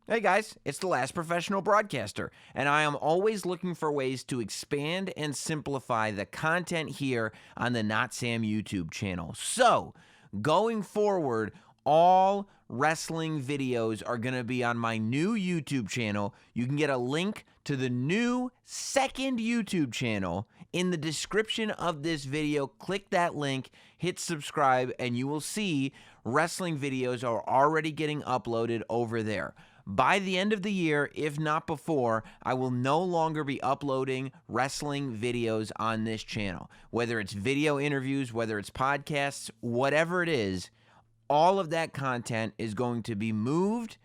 Hey guys, it's the Last Professional Broadcaster, and I am always looking for ways to expand and simplify the content here on the NOTSAM YouTube channel. So, going forward, all wrestling videos are going to be on my new YouTube channel. You can get a link to the new second YouTube channel in the description of this video. Click that link, hit subscribe, and you will see wrestling videos are already getting uploaded over there. By the end of the year, if not before, I will no longer be uploading wrestling videos on this channel. Whether it's video interviews, whether it's podcasts, whatever it is, all of that content is going to be moved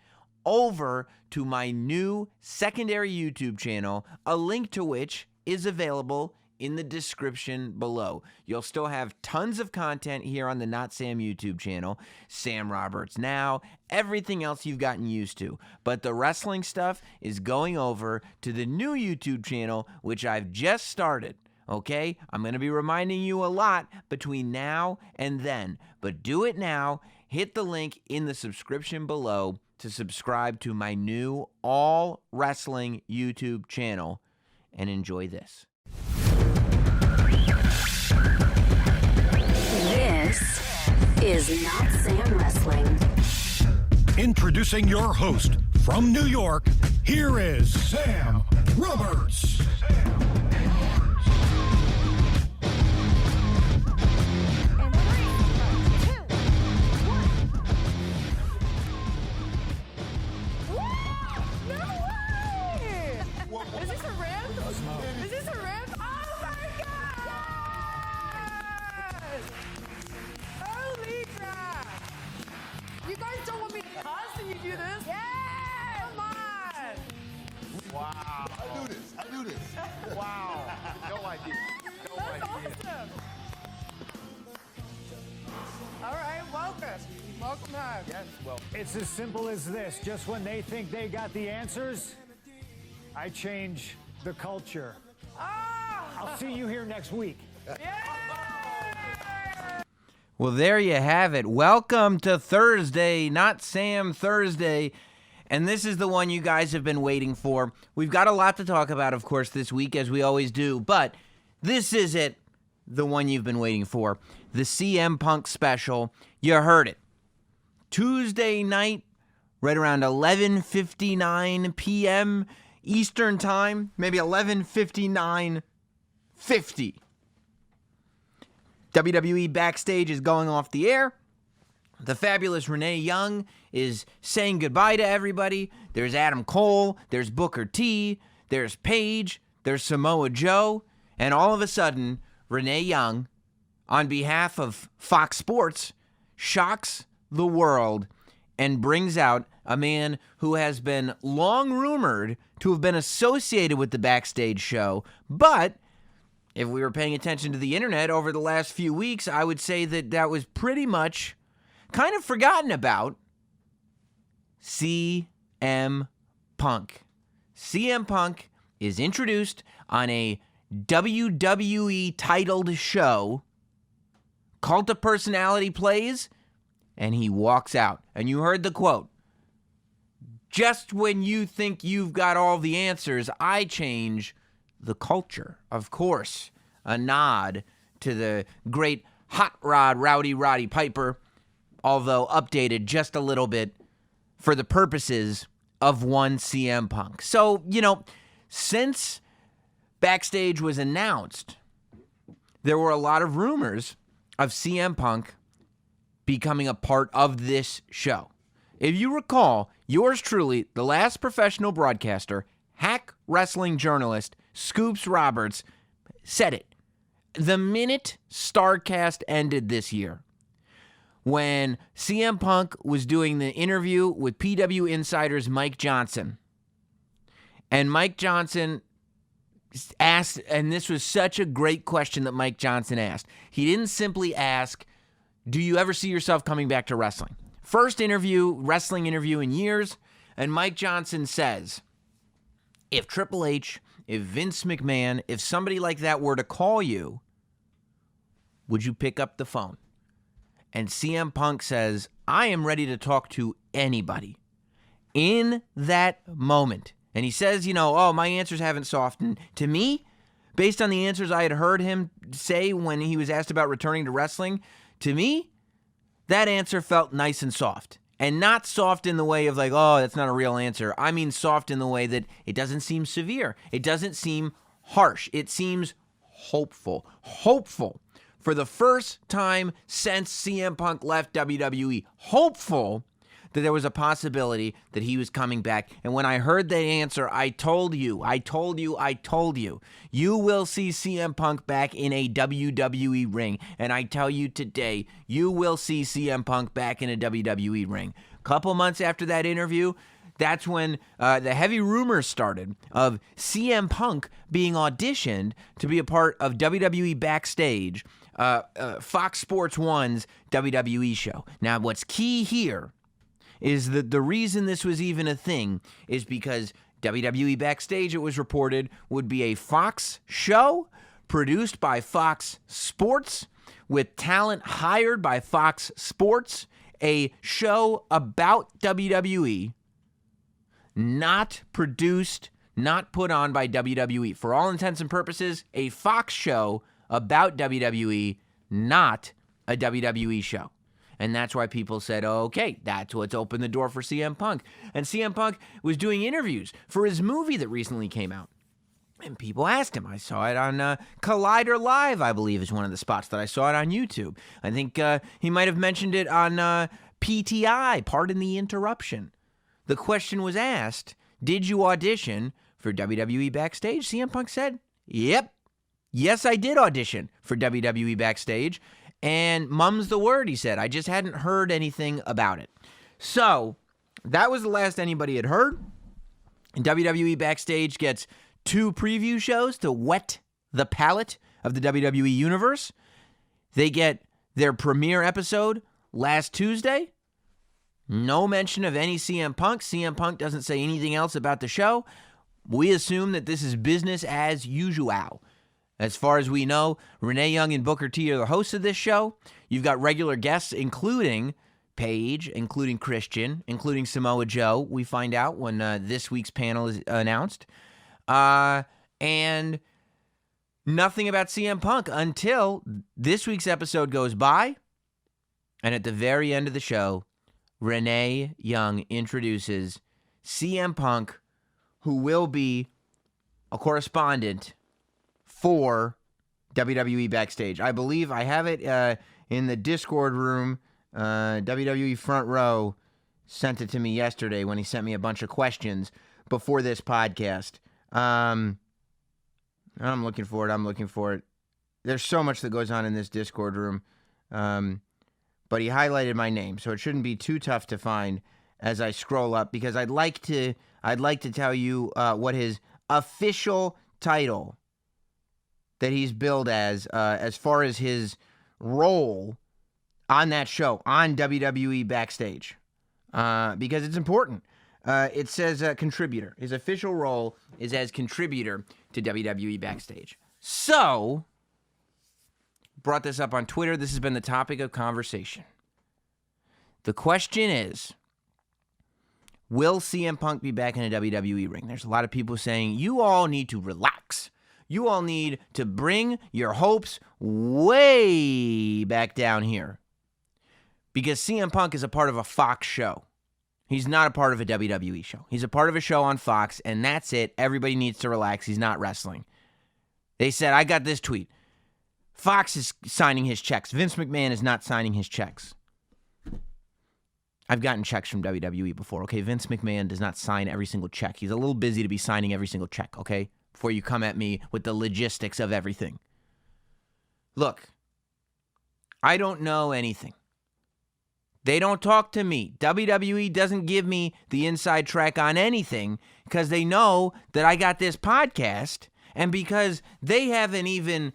over to my new secondary YouTube channel, a link to which is available in the description below. You'll still have tons of content here on the NOTSAM YouTube channel, Sam Roberts Now, everything else you've gotten used to. But the wrestling stuff is going over to the new YouTube channel, which I've just started. Okay? I'm going to be reminding you a lot between now and then. But do it now. Hit the link in the subscription below to subscribe to my new all wrestling YouTube channel and enjoy this. This is Not Sam Wrestling. Introducing your host from New York, here is Sam Roberts. Is this a ramp? Is this a ramp? Oh my god! Holy crap! You guys don't want me to cuss and you do this? Yeah! Come on! Wow. I do this. Wow. No idea. That's awesome! All right, welcome. Welcome home. Yes, well, It's as simple as this. Just when they think they got the answers, I change the culture. I'll see you here next week. Well, there you have it. Welcome to Thursday, Not Sam Thursday. And this is the one you guys have been waiting for. We've got a lot to talk about, of course, this week, as we always do. But this is it, the one you've been waiting for. The CM Punk special. You heard it. Tuesday night, right around 11:59 p.m. Eastern Time. Maybe 11:59:50. WWE Backstage is going off the air. The fabulous Renee Young is saying goodbye to everybody. There's Adam Cole, there's Booker T, there's Paige, there's Samoa Joe, and all of a sudden, Renee Young, on behalf of Fox Sports, shocks the world and brings out a man who has been long rumored to have been associated with the Backstage show, but if we were paying attention to the internet over the last few weeks, I would say that that was pretty much kind of forgotten about. CM Punk. CM Punk is introduced on a WWE titled show. Cult of Personality plays, and he walks out. And you heard the quote. Just when you think you've got all the answers, I change the culture. Of course, a nod to the great Hot Rod Rowdy Roddy Piper, although updated just a little bit for the purposes of one CM Punk. So, since Backstage was announced, there were a lot of rumors of CM Punk becoming a part of this show. If you recall, yours truly, the last professional broadcaster, hack wrestling journalist, Scoops Roberts, said it. The minute StarCast ended this year, when CM Punk was doing the interview with PW Insider's Mike Johnson, and Mike Johnson asked, and this was such a great question that Mike Johnson asked. He didn't simply ask, do you ever see yourself coming back to wrestling? First wrestling interview in years, and Mike Johnson says, if Triple H, if Vince McMahon, if somebody like that were to call you, would you pick up the phone? And CM Punk says, I am ready to talk to anybody. in that moment, and he says, oh, my answers haven't softened. To me, based on the answers I had heard him say when he was asked about returning to wrestling, to me, that answer felt nice and soft. And not soft in the way of like, oh, that's not a real answer. I mean soft in the way that it doesn't seem severe. It doesn't seem harsh. It seems hopeful. Hopeful. For the first time since CM Punk left WWE. Hopeful that there was a possibility that he was coming back. And when I heard that answer, I told you. You will see CM Punk back in a WWE ring. And I tell you today, you will see CM Punk back in a WWE ring. A couple months after that interview, that's when the heavy rumors started of CM Punk being auditioned to be a part of WWE Backstage, Fox Sports 1's WWE show. Now, what's key here is that the reason this was even a thing is because WWE Backstage, it was reported, would be a Fox show produced by Fox Sports with talent hired by Fox Sports, a show about WWE, not produced, not put on by WWE. For all intents and purposes, a Fox show about WWE, not a WWE show. And that's why people said, okay, that's what's opened the door for CM Punk. And CM Punk was doing interviews for his movie that recently came out. And people asked him. I saw it on Collider Live, I believe, is one of the spots that I saw it on YouTube. I think he might have mentioned it on PTI, Pardon the Interruption. The question was asked, did you audition for WWE Backstage? CM Punk said, yep. Yes, I did audition for WWE Backstage. And mum's the word, he said. I just hadn't heard anything about it. So, that was the last anybody had heard. And WWE Backstage gets 2 preview shows to wet the palate of the WWE Universe. They get their premiere episode last Tuesday. No mention of any CM Punk. CM Punk doesn't say anything else about the show. We assume that this is business as usual. As far as we know, Renee Young and Booker T are the hosts of this show. You've got regular guests, including Paige, including Christian, including Samoa Joe. We find out when this week's panel is announced. And nothing about CM Punk until this week's episode goes by. And at the very end of the show, Renee Young introduces CM Punk, who will be a correspondent for WWE Backstage. I believe I have it in the Discord room. WWE Front Row sent it to me yesterday when he sent me a bunch of questions before this podcast. I'm looking for it. There's so much that goes on in this Discord room. But he highlighted my name, so it shouldn't be too tough to find as I scroll up, because I'd like to tell you what his official title that he's billed as far as his role on that show, on WWE Backstage, because it's important. It says contributor. His official role is as contributor to WWE Backstage. So, brought this up on Twitter. This has been the topic of conversation. The question is, will CM Punk be back in a WWE ring? There's a lot of people saying, you all need to relax. You all need to bring your hopes way back down here. Because CM Punk is a part of a Fox show. He's not a part of a WWE show. He's a part of a show on Fox, and that's it. Everybody needs to relax. He's not wrestling. They said, I got this tweet. Fox is signing his checks. Vince McMahon is not signing his checks. I've gotten checks from WWE before, okay? Vince McMahon does not sign every single check. He's a little busy to be signing every single check, okay? Before you come at me with the logistics of everything. Look, I don't know anything. They don't talk to me. WWE doesn't give me the inside track on anything because they know that I got this podcast, and because they haven't even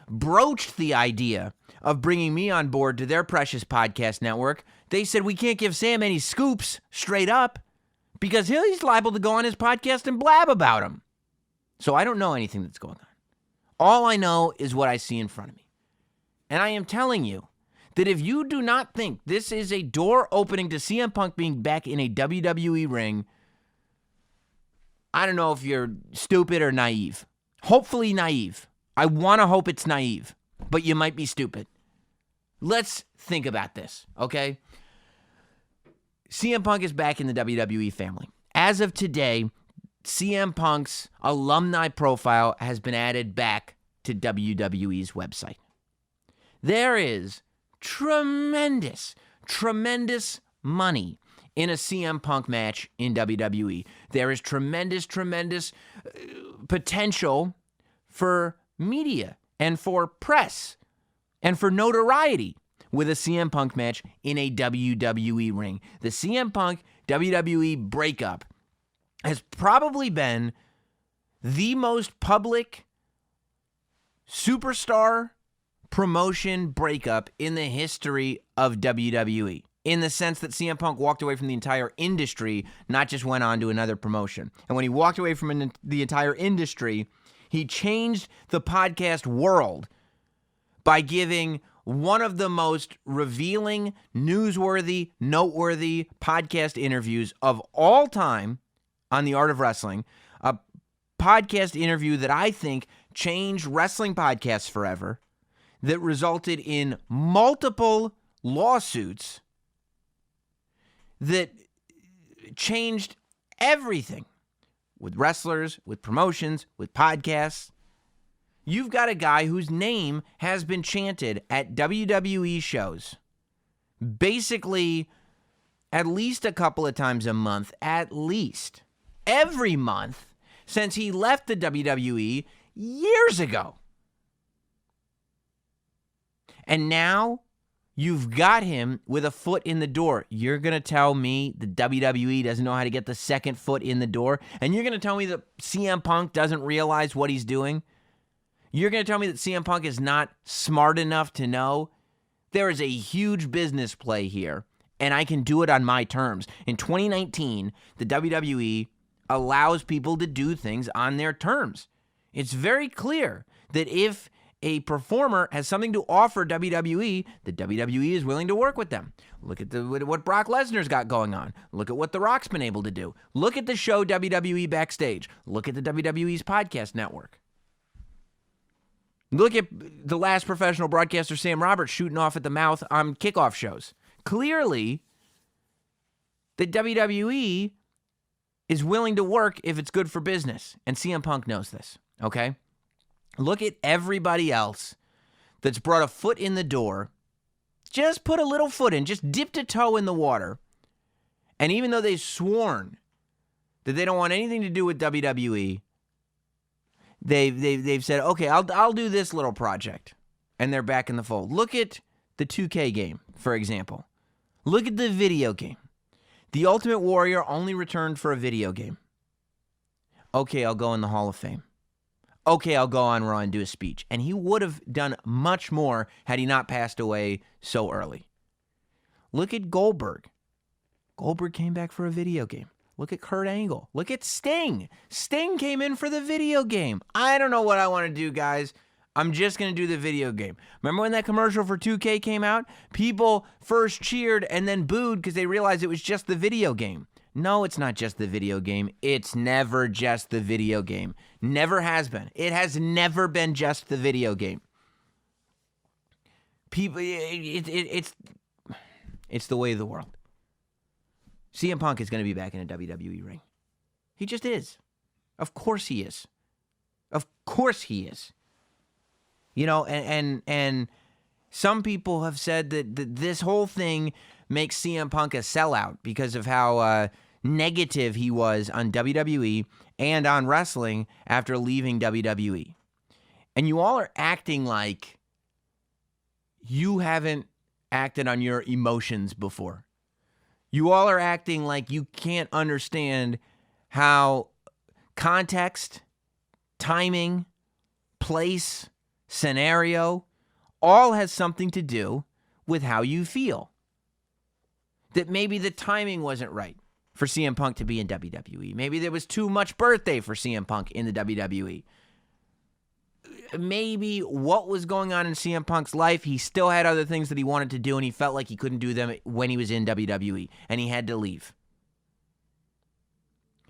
broached the idea of bringing me on board to their precious podcast network. They said we can't give Sam any scoops straight up because he's liable to go on his podcast and blab about them. So I don't know anything that's going on. All I know is what I see in front of me. And I am telling you that if you do not think this is a door opening to CM Punk being back in a WWE ring, I don't know if you're stupid or naive. Hopefully naive. I want to hope it's naive, but you might be stupid. Let's think about this, okay? CM Punk is back in the WWE family. As of today, CM Punk's alumni profile has been added back to WWE's website. There is tremendous money in a CM Punk match in WWE. There is tremendous potential for media and for press and for notoriety with a CM Punk match in a WWE ring. The CM Punk WWE breakup has probably been the most public superstar promotion breakup in the history of WWE, in the sense that CM Punk walked away from the entire industry, not just went on to another promotion. And when he walked away from the entire industry, he changed the podcast world by giving one of the most revealing, newsworthy, noteworthy podcast interviews of all time on The Art of Wrestling, a podcast interview that I think changed wrestling podcasts forever, that resulted in multiple lawsuits, that changed everything with wrestlers, with promotions, with podcasts. You've got a guy whose name has been chanted at WWE shows basically at least a couple of times a month, at least every month since he left the WWE years ago. And now you've got him with a foot in the door. You're going to tell me the WWE doesn't know how to get the second foot in the door? And you're going to tell me that CM Punk doesn't realize what he's doing? You're going to tell me that CM Punk is not smart enough to know there is a huge business play here, and I can do it on my terms? In 2019, the WWE allows people to do things on their terms. It's very clear that if a performer has something to offer WWE, the WWE is willing to work with them. Look at what Brock Lesnar's got going on. Look at what The Rock's been able to do. Look at the show WWE Backstage. Look at the WWE's podcast network. Look at the last professional broadcaster, Sam Roberts, shooting off at the mouth on kickoff shows. Clearly, the WWE is willing to work if it's good for business, and CM Punk knows this, okay? Look at everybody else that's brought a foot in the door, just put a little foot in, just dipped a toe in the water, and even though they've sworn that they don't want anything to do with WWE, they've said, okay, I'll do this little project, and they're back in the fold. Look at the 2K game, for example. Look at the video game. The Ultimate Warrior only returned for a video game. Okay, I'll go in the Hall of Fame. Okay, I'll go on Raw and do a speech. And he would have done much more had he not passed away so early. Look at Goldberg. Goldberg came back for a video game. Look at Kurt Angle. Look at Sting. Sting came in for the video game. I don't know what I want to do, guys. I'm just going to do the video game. Remember when that commercial for 2K came out? People first cheered and then booed because they realized it was just the video game. No, it's not just the video game. It's never just the video game. Never has been. It has never been just the video game. People, it's the way of the world. CM Punk is going to be back in a WWE ring. He just is. Of course he is. Of course he is. You know, and some people have said that this whole thing makes CM Punk a sellout because of how negative he was on WWE and on wrestling after leaving WWE. And you all are acting like you haven't acted on your emotions before. You all are acting like you can't understand how context, timing, place, scenario, all has something to do with how you feel. That maybe the timing wasn't right for CM Punk to be in WWE. Maybe there was too much birthday for CM Punk in the WWE. maybe what was going on in CM Punk's life, he still had other things that he wanted to do, and he felt like he couldn't do them when he was in WWE, and he had to leave.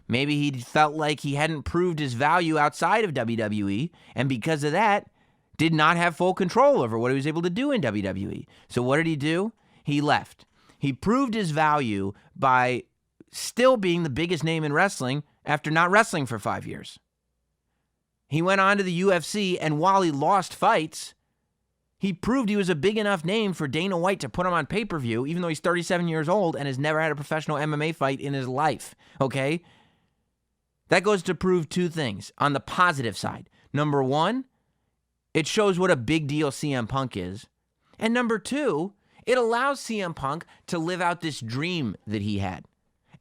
Maybe he felt like he hadn't proved his value outside of WWE, and because of that, did not have full control over what he was able to do in WWE. So what did he do? He left. He proved his value by still being the biggest name in wrestling after not wrestling for 5 years. He went on to the UFC, and while he lost fights, he proved he was a big enough name for Dana White to put him on pay-per-view, even though he's 37 years old and has never had a professional MMA fight in his life, okay? That goes to prove two things on the positive side. Number one, it shows what a big deal CM Punk is. And number two, it allows CM Punk to live out this dream that he had.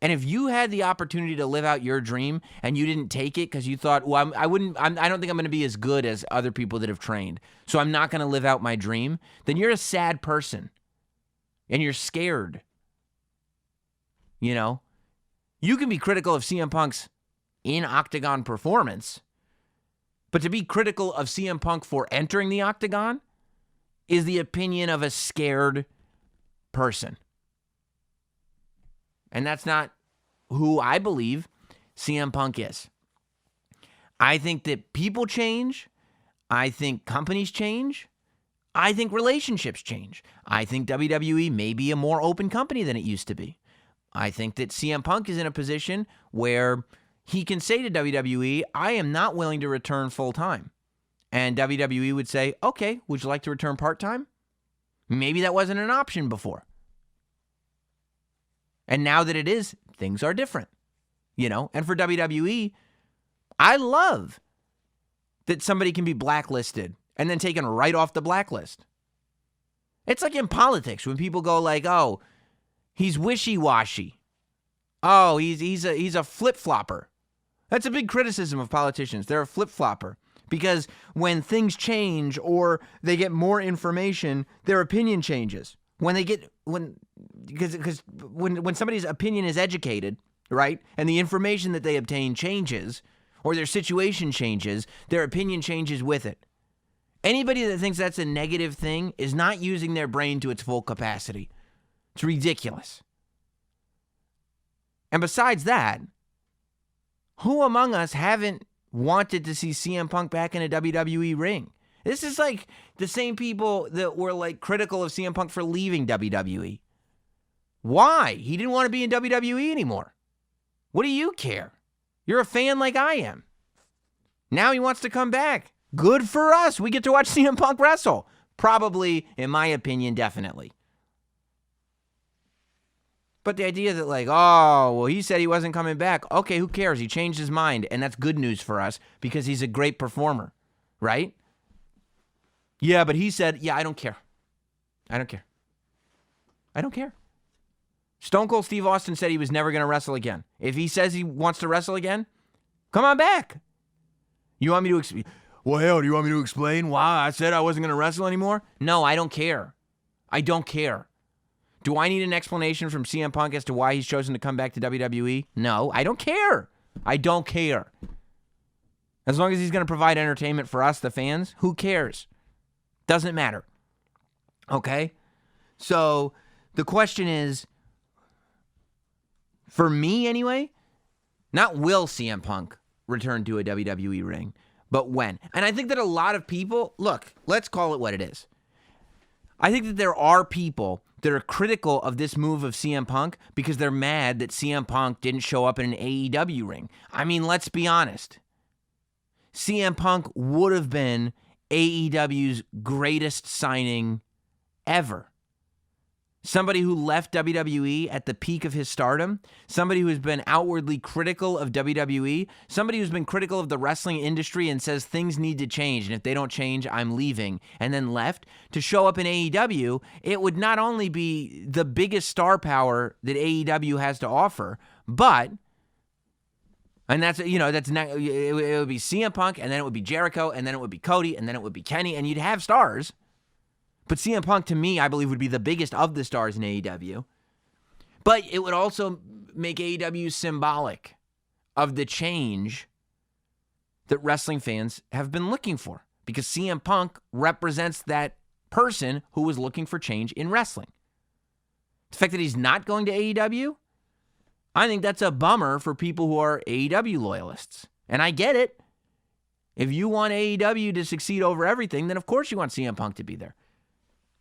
And if you had the opportunity to live out your dream and you didn't take it because you thought, well, I don't think I'm going to be as good as other people that have trained, so I'm not going to live out my dream, then you're a sad person and you're scared. You know, you can be critical of CM Punk's in-octagon performance, but to be critical of CM Punk for entering the octagon is the opinion of a scared person. And that's not who I believe CM Punk is. I think that people change. I think companies change. I think relationships change. I think WWE may be a more open company than it used to be. I think that CM Punk is in a position where he can say to WWE, I am not willing to return full-time. And WWE would say, okay, would you like to return part-time? Maybe that wasn't an option before. And now that it is, things are different, you know? And for WWE, I love that somebody can be blacklisted and then taken right off the blacklist. It's like in politics when people go like, oh, he's wishy-washy. Oh, he's a flip-flopper. That's a big criticism of politicians. They're a flip-flopper. Because when things change or they get more information, their opinion changes. Because when somebody's opinion is educated, right, and the information that they obtain changes, or their situation changes, their opinion changes with it. Anybody that thinks that's a negative thing is not using their brain to its full capacity. It's ridiculous. And besides that, who among us haven't wanted to see CM Punk back in a WWE ring? This is like the same people that were like critical of CM Punk for leaving WWE. Why? He didn't want to be in WWE anymore. What do you care? You're a fan like I am. Now he wants to come back. Good for us. We get to watch CM Punk wrestle. Probably, in my opinion, definitely. But the idea that like, oh, well, he said he wasn't coming back. Okay, who cares? He changed his mind, and that's good news for us because he's a great performer, right? Yeah, but he said, yeah, I don't care. I don't care. I don't care. Stone Cold Steve Austin said he was never going to wrestle again. If he says he wants to wrestle again, come on back. You want me to explain? Well, hell, do you want me to explain why I said I wasn't going to wrestle anymore? No, I don't care. I don't care. Do I need an explanation from CM Punk as to why he's chosen to come back to WWE? No, I don't care. I don't care. As long as he's going to provide entertainment for us, the fans, who cares? Doesn't matter. Okay? So the question is, for me anyway, not will CM Punk return to a WWE ring, but when. And I think that a lot of people, look, let's call it what it is. I think that there are people that are critical of this move of CM Punk because they're mad that CM Punk didn't show up in an AEW ring. I mean, let's be honest. CM Punk would have been AEW's greatest signing ever. Somebody who left WWE at the peak of his stardom, somebody who's been outwardly critical of WWE, somebody who's been critical of the wrestling industry and says things need to change, and if they don't change, I'm leaving, and then left, to show up in AEW, it would not only be the biggest star power that AEW has to offer, but, and that's, you know, that's not, it would be CM Punk, and then it would be Jericho, and then it would be Cody, and then it would be Kenny, and you'd have stars. But CM Punk, to me, I believe, would be the biggest of the stars in AEW. But it would also make AEW symbolic of the change that wrestling fans have been looking for. because CM Punk represents that person who was looking for change in wrestling. The fact that he's not going to AEW, I think that's a bummer for people who are AEW loyalists. And I get it. If you want AEW to succeed over everything, then of course you want CM Punk to be there.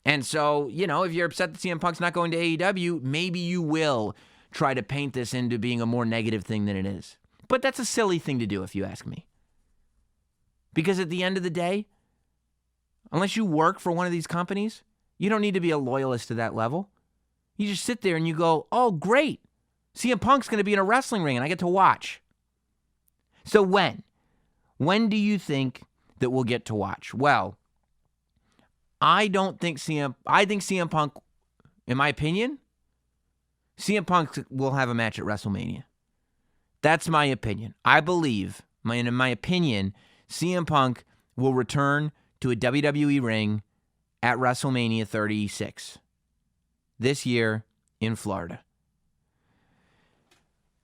And so, if you're upset that CM Punk's not going to AEW, maybe you will try to paint this into being a more negative thing than it is. But that's a silly thing to do, if you ask me. Because at the end of the day, unless you work for one of these companies, you don't need to be a loyalist to that level. You just sit there and you go, oh, great. CM Punk's going to be in a wrestling ring and I get to watch. So when? When do you think that we'll get to watch? Well, I think CM Punk, in my opinion, CM Punk will have a match at WrestleMania. That's my opinion. I believe, in my opinion, CM Punk will return to a WWE ring at WrestleMania 36 this year in Florida.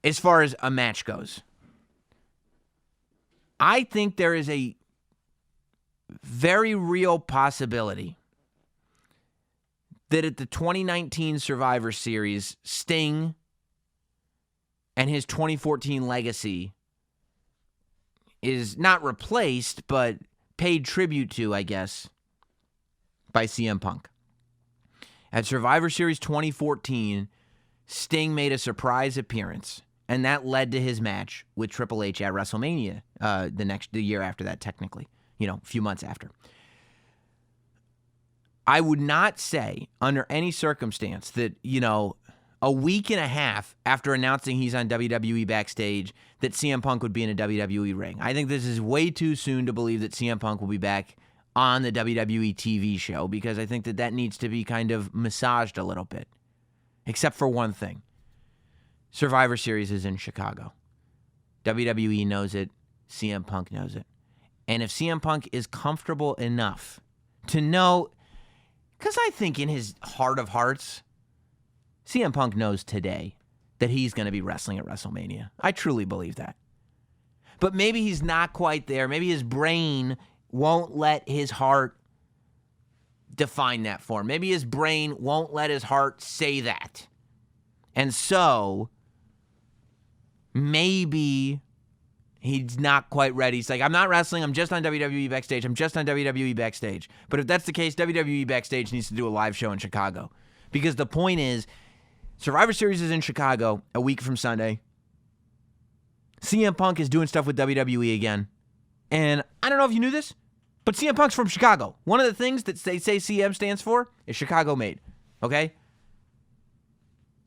As far as a match goes, I think there is a very real possibility that at the 2019 Survivor Series, Sting and his 2014 legacy is not replaced, but paid tribute to, I guess, by CM Punk. At Survivor Series 2014, Sting made a surprise appearance, and that led to his match with Triple H at WrestleMania the year after that, technically, a few months after. I would not say under any circumstance that, a week and a half after announcing he's on WWE Backstage, that CM Punk would be in a WWE ring. I think this is way too soon to believe that CM Punk will be back on the WWE TV show, because I think that needs to be kind of massaged a little bit. Except for one thing. Survivor Series is in Chicago. WWE knows it. CM Punk knows it. And if CM Punk is comfortable enough to know, because I think in his heart of hearts, CM Punk knows today that he's going to be wrestling at WrestleMania. I truly believe that. But maybe he's not quite there. Maybe his brain won't let his heart define that for him. Maybe his brain won't let his heart say that. And so, maybe he's not quite ready. He's like, I'm not wrestling. I'm just on WWE Backstage. I'm just on WWE Backstage. But if that's the case, WWE Backstage needs to do a live show in Chicago. Because the point is, Survivor Series is in Chicago a week from Sunday. CM Punk is doing stuff with WWE again. And I don't know if you knew this, but CM Punk's from Chicago. One of the things that they say CM stands for is Chicago made. Okay?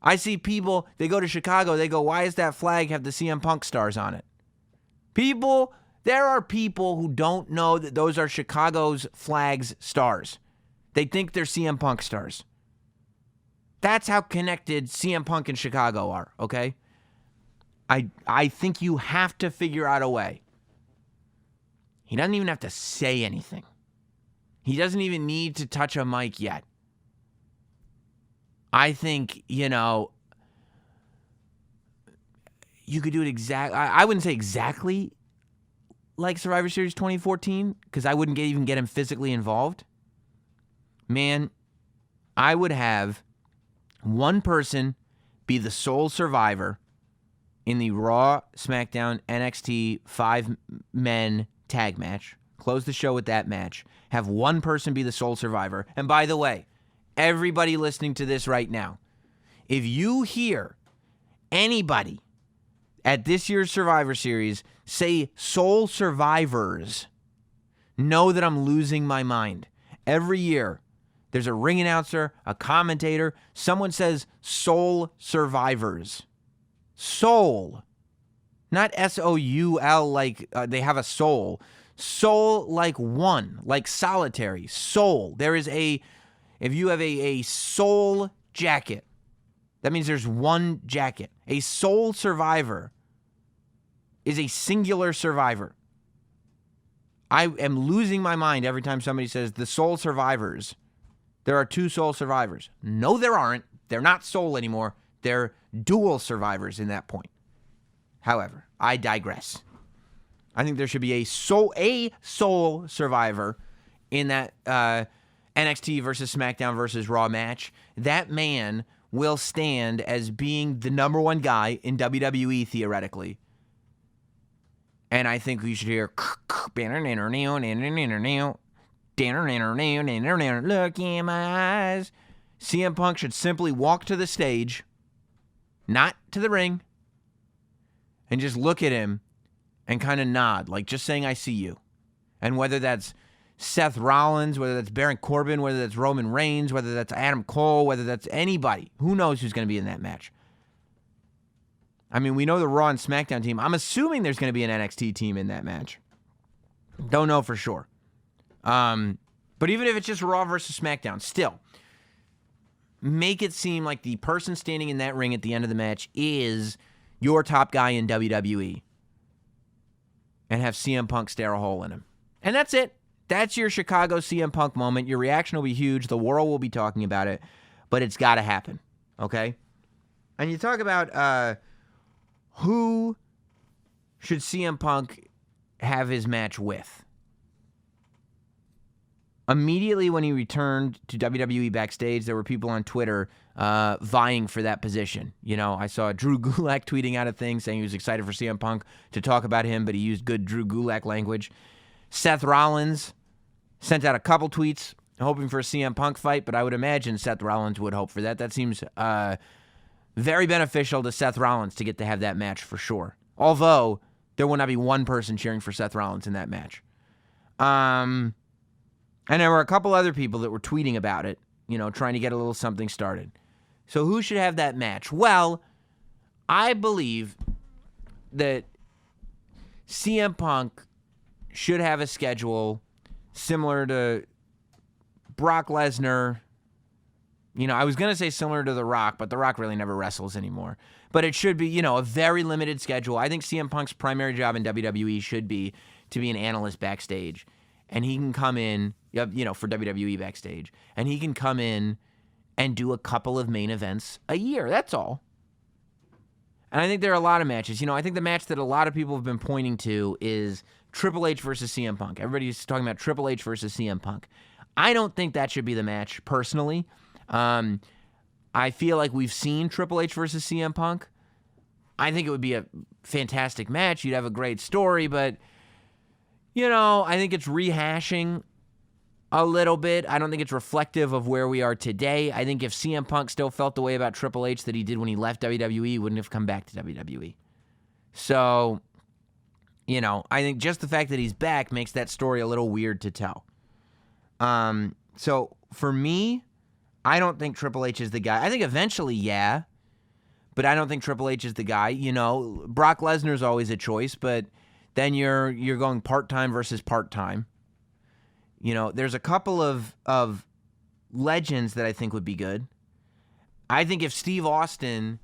I see people, they go to Chicago, they go, why does that flag have the CM Punk stars on it? There are people who don't know that those are Chicago's flag's stars. They think they're CM Punk stars. That's how connected CM Punk and Chicago are, okay? I think you have to figure out a way. He doesn't even have to say anything. He doesn't even need to touch a mic yet. I think, you could do it I wouldn't say exactly like Survivor Series 2014, because I wouldn't even get him physically involved. Man, I would have one person be the sole survivor in the Raw, SmackDown, NXT 5-men tag match. Close the show with that match. Have one person be the sole survivor. And by the way, everybody listening to this right now, if you hear anybody at this year's Survivor Series say sole survivors, know that I'm losing my mind. Every year, there's a ring announcer, a commentator, someone says sole survivors. Soul. Not S-O-U-L like they have a soul. Soul like one, like solitary. Soul. If you have a soul jacket, that means there's one jacket. A sole survivor is a singular survivor. I am losing my mind every time somebody says the sole survivors. There are two sole survivors. No, there aren't. They're not sole anymore. They're dual survivors in that point. However, I digress. I think there should be a sole survivor in that NXT versus SmackDown versus Raw match. That man will stand as being the number one guy in WWE theoretically. And I think we should hear look in my eyes. CM Punk should simply walk to the stage, not to the ring, and just look at him and kind of nod, like just saying, I see you. And whether that's Seth Rollins, whether that's Baron Corbin, whether that's Roman Reigns, whether that's Adam Cole, whether that's anybody, who knows who's going to be in that match? I mean, we know the Raw and SmackDown team. I'm assuming there's going to be an NXT team in that match. Don't know for sure. But even if it's just Raw versus SmackDown, still, make it seem like the person standing in that ring at the end of the match is your top guy in WWE. And have CM Punk stare a hole in him. And that's it. That's your Chicago CM Punk moment. Your reaction will be huge. The world will be talking about it. But it's got to happen. Okay? And you talk about who should CM Punk have his match with? Immediately when he returned to WWE Backstage, there were people on Twitter vying for that position. You know, I saw Drew Gulak tweeting out a thing saying he was excited for CM Punk to talk about him, but he used good Drew Gulak language. Seth Rollins sent out a couple tweets hoping for a CM Punk fight, but I would imagine Seth Rollins would hope for that. That seems very beneficial to Seth Rollins to get to have that match for sure. Although, there will not be one person cheering for Seth Rollins in that match. And there were a couple other people that were tweeting about it, you know, trying to get a little something started. So who should have that match? Well, I believe that CM Punk should have a schedule similar to Brock Lesnar. You know, I was going to say similar to The Rock, but The Rock really never wrestles anymore. But it should be, you know, a very limited schedule. I think CM Punk's primary job in WWE should be to be an analyst backstage. And he can come in, you know, for WWE Backstage. And he can come in and do a couple of main events a year. That's all. And I think there are a lot of matches. You know, I think the match that a lot of people have been pointing to is Triple H versus CM Punk. Everybody's talking about Triple H versus CM Punk. I don't think that should be the match, personally. I feel like we've seen Triple H versus CM Punk. I think it would be a fantastic match. You'd have a great story, but, you know, I think it's rehashing a little bit. I don't think it's reflective of where we are today. I think if CM Punk still felt the way about Triple H that he did when he left WWE, he wouldn't have come back to WWE. So, you know, I think just the fact that he's back makes that story a little weird to tell. So, for me, I don't think Triple H is the guy. I think eventually, yeah, but I don't think Triple H is the guy. You know, Brock Lesnar's always a choice, but then you're going part-time versus part-time. You know, there's a couple of legends that I think would be good. I think if Steve Austin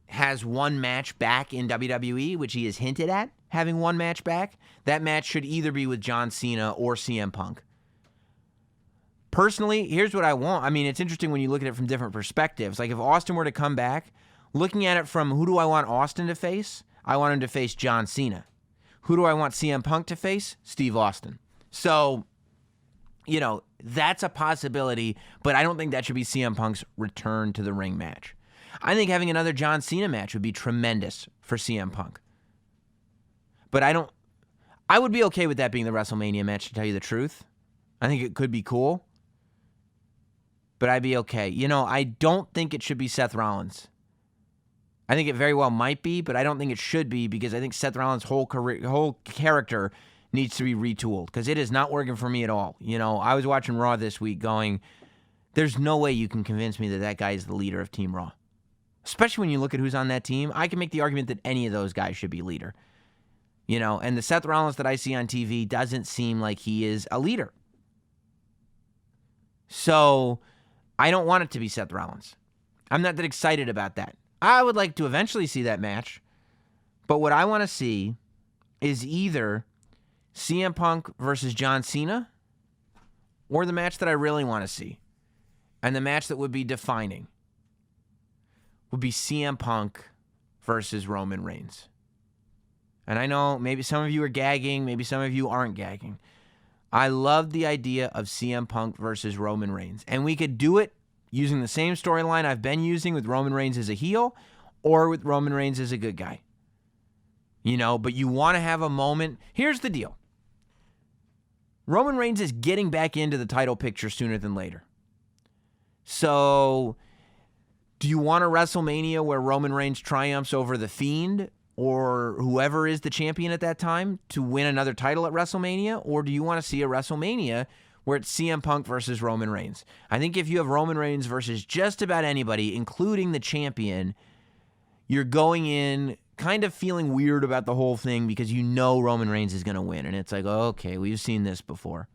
has one match back in WWE, which he has hinted at having one match back, that match should either be with John Cena or CM Punk. Personally, here's what I want. I mean, it's interesting when you look at it from different perspectives. Like if Austin were to come back, looking at it from who do I want Austin to face? I want him to face John Cena. Who do I want CM Punk to face? Steve Austin. So, you know, that's a possibility, but I don't think that should be CM Punk's return to the ring match. I think having another John Cena match would be tremendous for CM Punk. But I would be okay with that being the WrestleMania match, to tell you the truth. I think it could be cool. But I'd be okay. You know, I don't think it should be Seth Rollins. I think it very well might be, but I don't think it should be because I think Seth Rollins' whole character needs to be retooled because it is not working for me at all. You know, I was watching Raw this week going, there's no way you can convince me that that guy is the leader of Team Raw. Especially when you look at who's on that team. I can make the argument that any of those guys should be leader. You know, and the Seth Rollins that I see on TV doesn't seem like he is a leader. So I don't want it to be Seth Rollins. I'm not that excited about that. I would like to eventually see that match. But what I want to see is either CM Punk versus John Cena or the match that I really want to see. And the match that would be defining would be CM Punk versus Roman Reigns. And I know maybe some of you are gagging, maybe some of you aren't gagging. I love the idea of CM Punk versus Roman Reigns. And we could do it using the same storyline I've been using with Roman Reigns as a heel or with Roman Reigns as a good guy. But you want to have a moment. Here's the deal. Roman Reigns is getting back into the title picture sooner than later. So, do you want a WrestleMania where Roman Reigns triumphs over The Fiend or whoever is the champion at that time to win another title at WrestleMania? Or do you want to see a WrestleMania where it's CM Punk versus Roman Reigns? I think if you have Roman Reigns versus just about anybody, including the champion, you're going in kind of feeling weird about the whole thing because you know Roman Reigns is going to win. And it's like, okay, we've seen this before.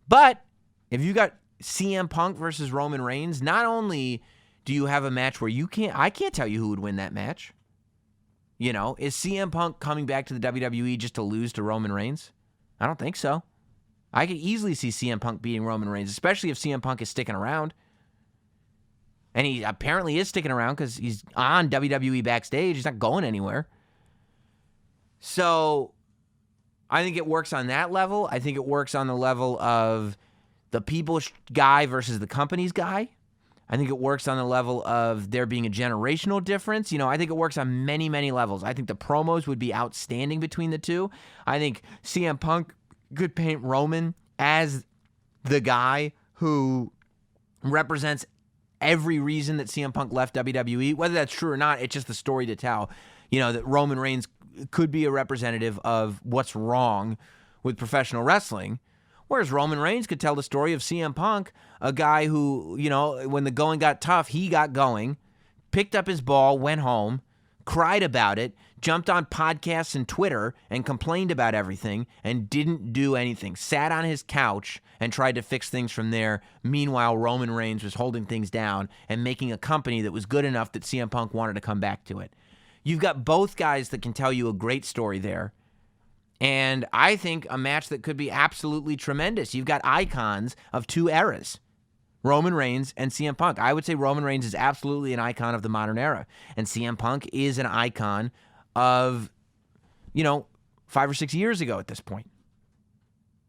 But if you got CM Punk versus Roman Reigns, not only do you have a match where I can't tell you who would win that match. Is CM Punk coming back to the WWE just to lose to Roman Reigns? I don't think so. I could easily see CM Punk beating Roman Reigns, especially if CM Punk is sticking around. And he apparently is sticking around because he's on WWE Backstage. He's not going anywhere. So I think it works on that level. I think it works on the level of the people's guy versus the company's guy. I think it works on the level of there being a generational difference. I think it works on many, many levels. I think the promos would be outstanding between the two. I think CM Punk could paint Roman as the guy who represents every reason that CM Punk left WWE. Whether that's true or not, it's just the story to tell. That Roman Reigns could be a representative of what's wrong with professional wrestling. Whereas Roman Reigns could tell the story of CM Punk, a guy who, when the going got tough, he got going, picked up his ball, went home, cried about it, jumped on podcasts and Twitter and complained about everything and didn't do anything. Sat on his couch and tried to fix things from there. Meanwhile, Roman Reigns was holding things down and making a company that was good enough that CM Punk wanted to come back to it. You've got both guys that can tell you a great story there. And I think a match that could be absolutely tremendous. You've got icons of two eras, Roman Reigns and CM Punk. I would say Roman Reigns is absolutely an icon of the modern era. And CM Punk is an icon of, 5 or 6 years ago at this point.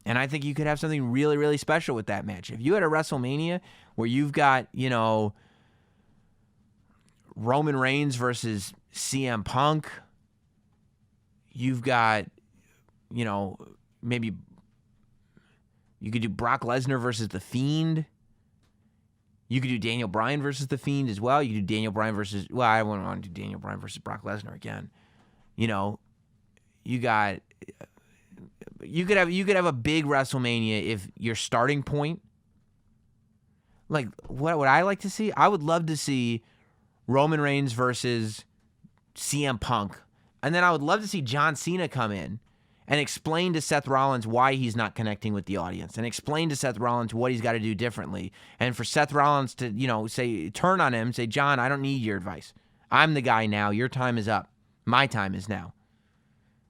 And I think you could have something really, really special with that match. If you had a WrestleMania where you've got, Roman Reigns versus CM Punk, you've got, maybe you could do Brock Lesnar versus The Fiend. You could do Daniel Bryan versus The Fiend as well. You could do Daniel Bryan versus, I wouldn't want to do Daniel Bryan versus Brock Lesnar again. You could have a big WrestleMania if your starting point, like what would I like to see? I would love to see Roman Reigns versus CM Punk. And then I would love to see John Cena come in and explain to Seth Rollins why he's not connecting with the audience, and explain to Seth Rollins what he's got to do differently. And for Seth Rollins to, turn on him, say, John, I don't need your advice. I'm the guy now. Your time is up. My time is now.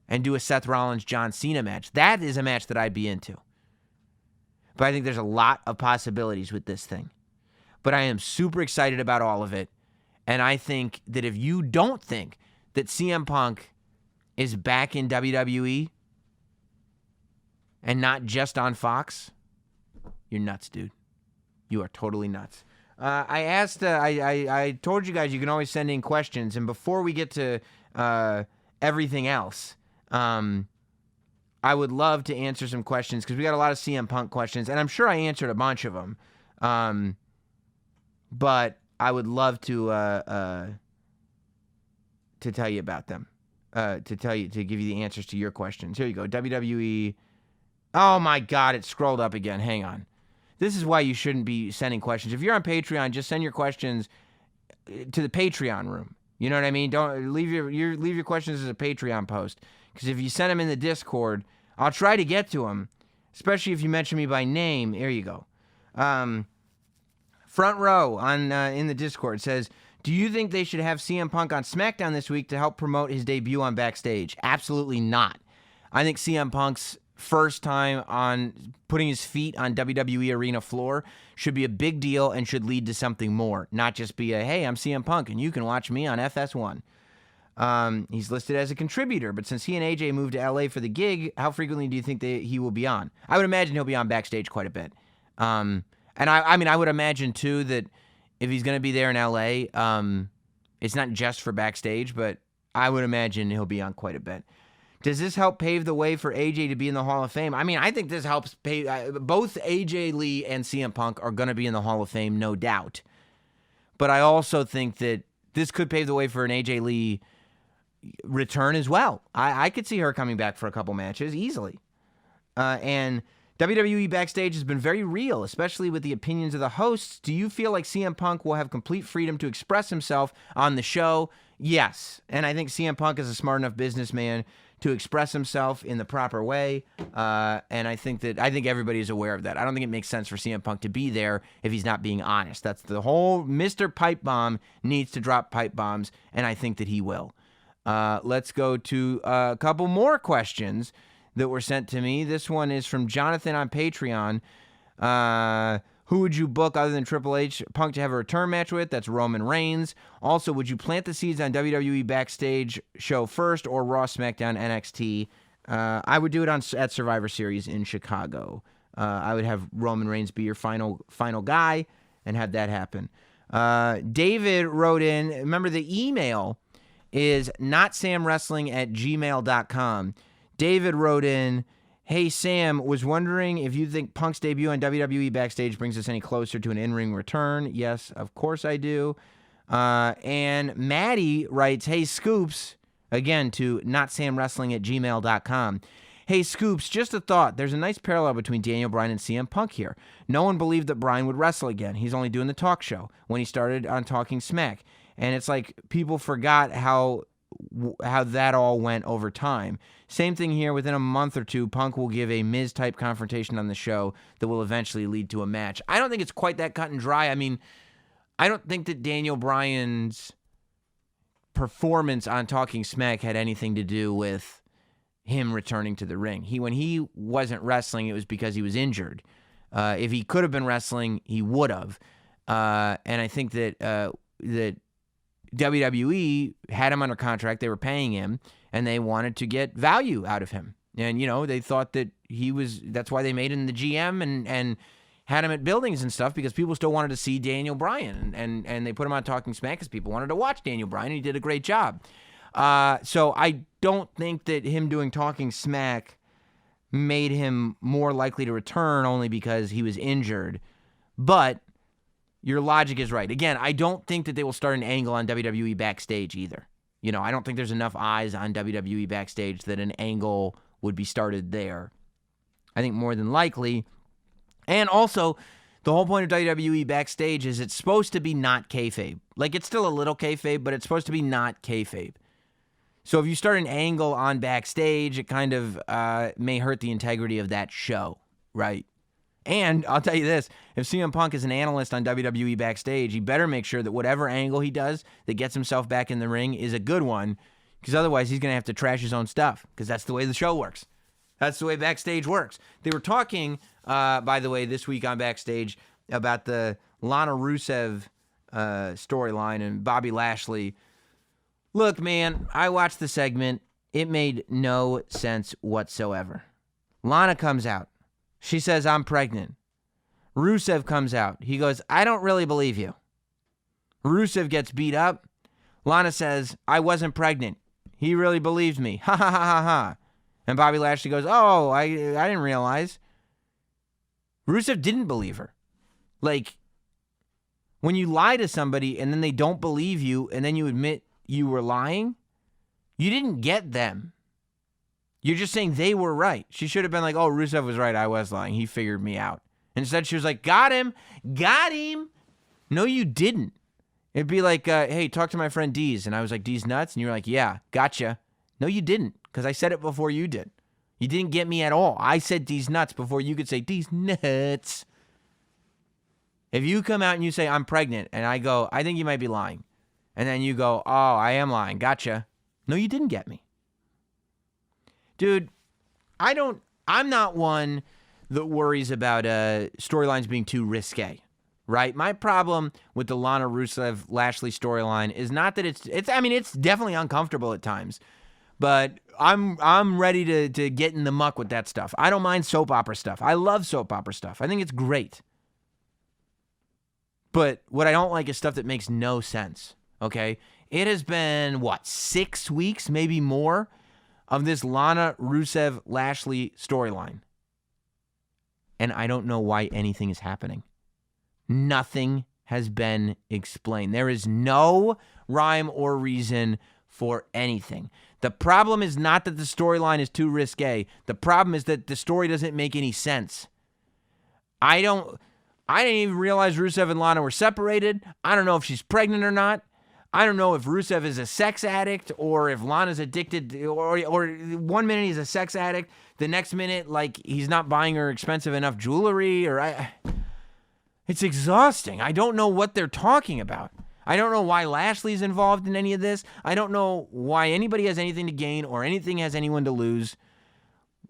And do a Seth Rollins-John Cena match. That is a match that I'd be into. But I think there's a lot of possibilities with this thing. But I am super excited about all of it. And I think that if you don't think that CM Punk is back in WWE and not just on Fox, you're nuts, dude. You are totally nuts. I asked, I told you guys you can always send in questions. And before we get to everything else, I would love to answer some questions because we got a lot of CM Punk questions. And I'm sure I answered a bunch of them. But I would love to tell you about them. To give you the answers to your questions. Here you go. WWE. Oh my God, it scrolled up again. Hang on. This is why you shouldn't be sending questions. If you're on Patreon, just send your questions to the Patreon room. You know what I mean? Don't leave your questions as a Patreon post. Because if you send them in the Discord, I'll try to get to them. Especially if you mention me by name. There you go. Front row on in the Discord says, do you think they should have CM Punk on SmackDown this week to help promote his debut on Backstage? Absolutely not. I think CM Punk's first time on putting his feet on WWE arena floor should be a big deal and should lead to something more, not just be a, hey, I'm CM Punk and you can watch me on FS1. He's listed as a contributor, but since he and AJ moved to LA for the gig, how frequently do you think he will be on? I would imagine he'll be on Backstage quite a bit. And I mean, I would imagine too that if he's going to be there in LA, it's not just for Backstage, but I would imagine he'll be on quite a bit. Does this help pave the way for AJ to be in the Hall of Fame? I mean, I think this helps pave. Both AJ Lee and CM Punk are going to be in the Hall of Fame, no doubt. But I also think that this could pave the way for an AJ Lee return as well. I could see her coming back for a couple matches easily. And WWE Backstage has been very real, especially with the opinions of the hosts. Do you feel like CM Punk will have complete freedom to express himself on the show? Yes. And I think CM Punk is a smart enough businessman to express himself in the proper way. And I think everybody is aware of that. I don't think it makes sense for CM Punk to be there if he's not being honest. That's the whole Mr. Pipe Bomb needs to drop pipe bombs, and I think that he will. Let's go to a couple more questions that were sent to me. This one is from Jonathan on Patreon. Who would you book other than Triple H, Punk to have a return match with? That's Roman Reigns. Also, would you plant the seeds on WWE Backstage show first or Raw, SmackDown, NXT? I would do it at Survivor Series in Chicago. I would have Roman Reigns be your final guy and have that happen. David wrote in, remember the email is notsamwrestling@gmail.com. David wrote in, hey, Sam, was wondering if you think Punk's debut on WWE Backstage brings us any closer to an in-ring return. Yes, of course I do. And Maddie writes, hey, Scoops, again, to notsamwrestling@gmail.com. Hey, Scoops, just a thought. There's a nice parallel between Daniel Bryan and CM Punk here. No one believed that Bryan would wrestle again. He's only doing the talk show when he started on Talking Smack. And it's like people forgot how that all went over time. Same thing here. Within a month or two, Punk will give a Miz-type confrontation on the show that will eventually lead to a match. I don't think it's quite that cut and dry. I mean, I don't think that Daniel Bryan's performance on Talking Smack had anything to do with him returning to the ring. When he wasn't wrestling, it was because he was injured. If he could have been wrestling, he would have. And I think that WWE had him under contract. They were paying him, and they wanted to get value out of him. And, they thought that that's why they made him the GM and had him at buildings and stuff, because people still wanted to see Daniel Bryan. And they put him on Talking Smack because people wanted to watch Daniel Bryan, and he did a great job. So I don't think that him doing Talking Smack made him more likely to return only because he was injured. But your logic is right. Again, I don't think that they will start an angle on WWE Backstage either. I don't think there's enough eyes on WWE Backstage that an angle would be started there. I think more than likely. And also, the whole point of WWE Backstage is it's supposed to be not kayfabe. Like, it's still a little kayfabe, but it's supposed to be not kayfabe. So if you start an angle on Backstage, it kind of may hurt the integrity of that show, right? And I'll tell you this, if CM Punk is an analyst on WWE Backstage, he better make sure that whatever angle he does that gets himself back in the ring is a good one, because otherwise he's going to have to trash his own stuff, because that's the way the show works. That's the way Backstage works. They were talking, by the way, this week on Backstage about the Lana Rusev storyline and Bobby Lashley. Look, man, I watched the segment. It made no sense whatsoever. Lana comes out. She says, I'm pregnant. Rusev comes out. He goes, I don't really believe you. Rusev gets beat up. Lana says, I wasn't pregnant. He really believed me. Ha ha ha ha ha. And Bobby Lashley goes, oh, I didn't realize. Rusev didn't believe her. Like, when you lie to somebody and then they don't believe you and then you admit you were lying, you didn't get them. You're just saying they were right. She should have been like, oh, Rusev was right. I was lying. He figured me out. Instead, she was like, got him. Got him. No, you didn't. It'd be like, hey, talk to my friend Deez. And I was like, Deez nuts? And you were like, yeah, gotcha. No, you didn't, because I said it before you did. You didn't get me at all. I said Deez nuts before you could say Deez nuts. If you come out and you say, I'm pregnant, and I go, I think you might be lying. And then you go, oh, I am lying. Gotcha. No, you didn't get me. Dude, I'm not one that worries about storylines being too risque. right? My problem with the Lana Rusev Lashley storyline is not that it's definitely uncomfortable at times, but I'm ready to get in the muck with that stuff. I don't mind soap opera stuff. I love soap opera stuff. I think it's great. But what I don't like is stuff that makes no sense, okay? It has been, 6 weeks, maybe more, of this Lana Rusev Lashley storyline. And I don't know why anything is happening. Nothing has been explained. There is no rhyme or reason for anything. The problem is not that the storyline is too risque. The problem is that the story doesn't make any sense. I didn't even realize Rusev and Lana were separated. I don't know if she's pregnant or not. I don't know if Rusev is a sex addict or if Lana's addicted, or 1 minute he's a sex addict, the next minute, like, he's not buying her expensive enough jewelry, it's exhausting. I don't know what they're talking about. I don't know why Lashley's involved in any of this. I don't know why anybody has anything to gain or anything has anyone to lose.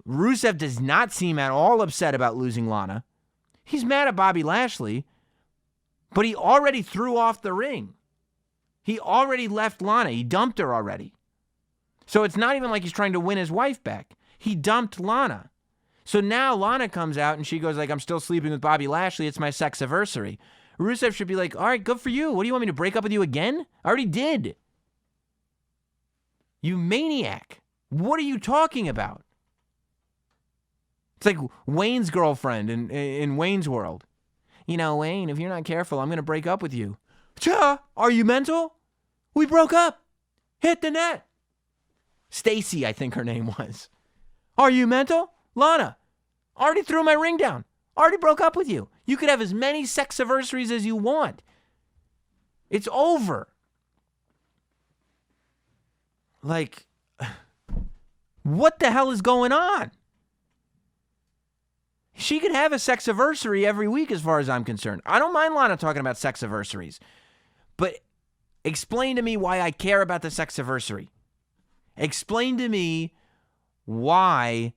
Rusev does not seem at all upset about losing Lana. He's mad at Bobby Lashley, but he already threw off the ring. He already left Lana. He dumped her already. So it's not even like he's trying to win his wife back. He dumped Lana. So now Lana comes out and she goes like, I'm still sleeping with Bobby Lashley. It's my sex-anniversary. Rusev should be like, all right, good for you. What do you want me to break up with you again? I already did. You maniac. What are you talking about? It's like Wayne's girlfriend in Wayne's World. You know, Wayne, if you're not careful, I'm going to break up with you. Are you mental? We broke up. Hit the net. Stacy, I think her name was. Are you mental? Lana, already threw my ring down. Already broke up with you. You could have as many sex anniversaries as you want. It's over. Like, what the hell is going on? She could have a sex anniversary every week as far as I'm concerned. I don't mind Lana talking about sex anniversaries. But explain to me why I care about the sex anniversary. Explain to me why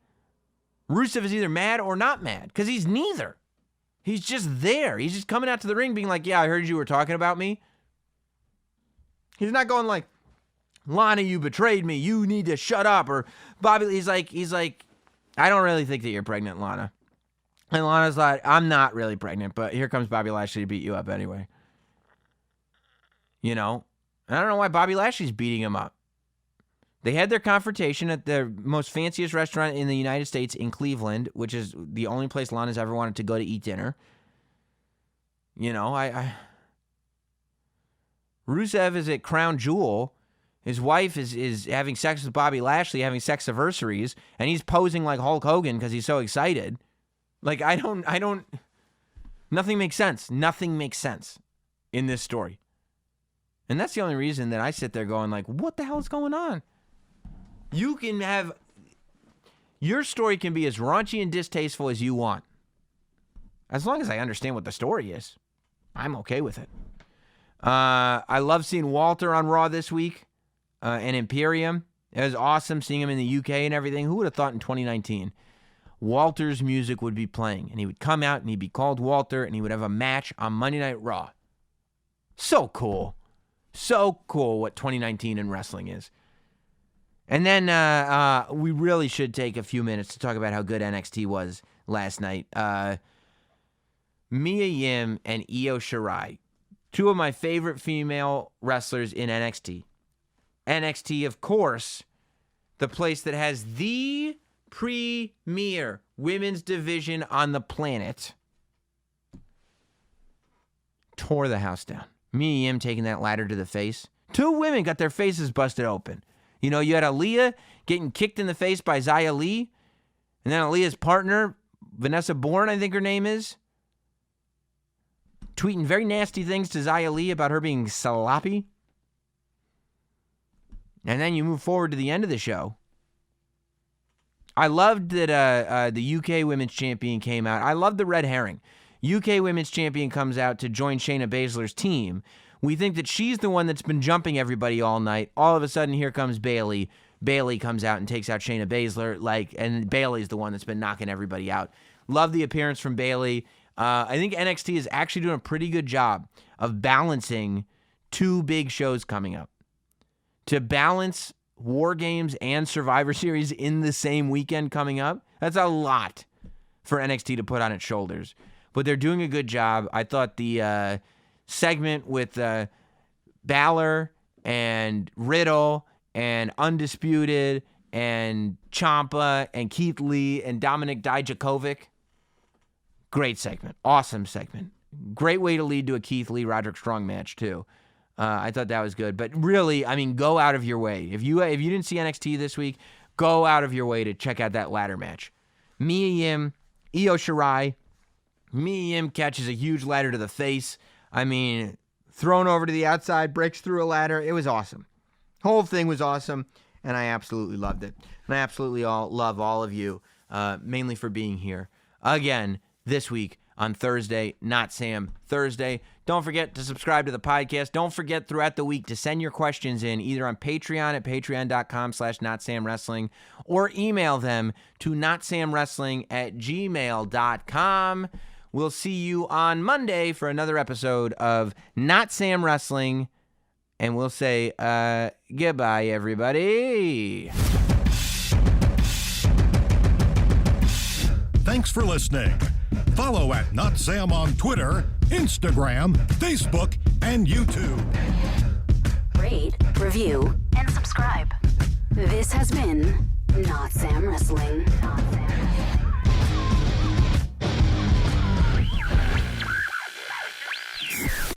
Rusev is either mad or not mad. Because he's neither. He's just there. He's just coming out to the ring being like, yeah, I heard you were talking about me. He's not going like, Lana, you betrayed me. You need to shut up. Or Bobby, he's like, I don't really think that you're pregnant, Lana. And Lana's like, I'm not really pregnant, but here comes Bobby Lashley to beat you up anyway. You know? And I don't know why Bobby Lashley's beating him up. They had their confrontation at the most fanciest restaurant in the United States in Cleveland, which is the only place Lana's ever wanted to go to eat dinner. You know, Rusev is at Crown Jewel. His wife is having sex with Bobby Lashley, having sex anniversaries, and he's posing like Hulk Hogan because he's so excited. Like, nothing makes sense. Nothing makes sense in this story. And that's the only reason that I sit there going like, what the hell is going on? You can have, your story can be as raunchy and distasteful as you want. As long as I understand what the story is, I'm okay with it. I love seeing Walter on Raw this week and Imperium. It was awesome seeing him in the UK and everything. Who would have thought in 2019 Walter's music would be playing and he would come out and he'd be called Walter and he would have a match on Monday Night Raw. So cool. So cool what 2019 in wrestling is. And then we really should take a few minutes to talk about how good NXT was last night. Mia Yim and Io Shirai, two of my favorite female wrestlers in NXT. NXT, of course, the place that has the premier women's division on the planet, tore the house down. Mia Yim taking that ladder to the face. Two women got their faces busted open. You know, you had Aaliyah getting kicked in the face by Xia Li, and then Aaliyah's partner, Vanessa Bourne, I think her name is, tweeting very nasty things to Xia Li about her being sloppy. And then you move forward to the end of the show. I loved that the UK Women's Champion came out. I love the red herring. UK Women's Champion comes out to join Shayna Baszler's team. We think that she's the one that's been jumping everybody all night. All of a sudden, here comes Bayley. Bayley comes out and takes out Shayna Baszler, and Bayley's the one that's been knocking everybody out. Love the appearance from Bayley. I think NXT is actually doing a pretty good job of balancing two big shows coming up. To balance War Games and Survivor Series in the same weekend coming up, that's a lot for NXT to put on its shoulders. But they're doing a good job. I thought the segment with Balor and Riddle and Undisputed and Ciampa and Keith Lee and Dominik Dijakovic, great segment. Awesome segment. Great way to lead to a Keith Lee-Roderick Strong match, too. I thought that was good. But really, I mean, go out of your way. If you didn't see NXT this week, go out of your way to check out that ladder match. Mia Yim, Io Shirai. Mia Yim catches a huge ladder to the face. I mean, thrown over to the outside, breaks through a ladder. It was awesome. Whole thing was awesome, and I absolutely loved it. And I absolutely love all of you, mainly for being here. Again, this week on Thursday, Not Sam Thursday. Don't forget to subscribe to the podcast. Don't forget throughout the week to send your questions in either on Patreon at patreon.com/NotSamWrestling or email them to notsamwrestling@gmail.com. We'll see you on Monday for another episode of Not Sam Wrestling, and we'll say goodbye, everybody. Thanks for listening. Follow at Not Sam on Twitter, Instagram, Facebook, and YouTube. Rate, review, and subscribe. This has been Not Sam Wrestling. Not Sam Wrestling.